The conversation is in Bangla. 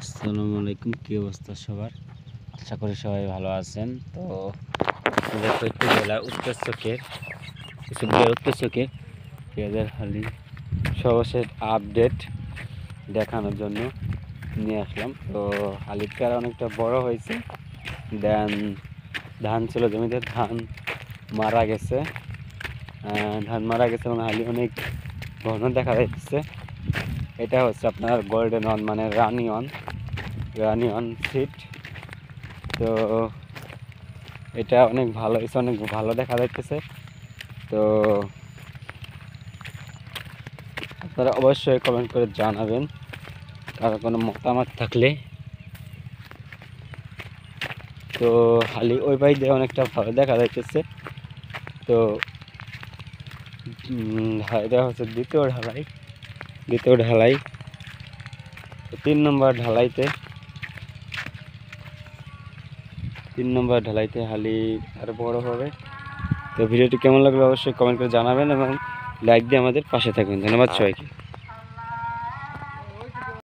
আসসালামু আলাইকুম, কি অবস্থা সবার? আশা করি সবাই ভালো আছেন। তো একটু জেলার উত্তর চকের পেঁয়াজের হালি সর্বশেষ আপডেট দেখানোর জন্য নিয়ে আসলাম। তো হালির পেয়ারা অনেকটা বড় হয়েছে। দেন ধান ছিল জমিতে, ধান মারা গেছে এবং হালি অনেক ঘন দেখা যাচ্ছে। এটা হচ্ছে আপনার গোল্ডেন ওয়ান, মানে রানি ওয়ান সিট। তো এটা অনেক ভালো হয়েছে, অনেক ভালো দেখা যাচ্ছে। তো আপনারা অবশ্যই কমেন্ট করে জানাবেন কারো কোনো মতামত থাকলে। তো হালি ওই পাই দিয়ে অনেকটা ভালো দেখা যাচ্ছে। তো এটা হচ্ছে দ্বিতীয় ঢালাই। 3 নম্বর ঢালাইতে হালি আরো বড় হবে। তো ভিডিওটি কেমন লাগলো অবশ্যই কমেন্ট করে জানাবেন এবং লাইক দিয়ে আমাদের পাশে থাকবেন। ধন্যবাদ সবাইকে।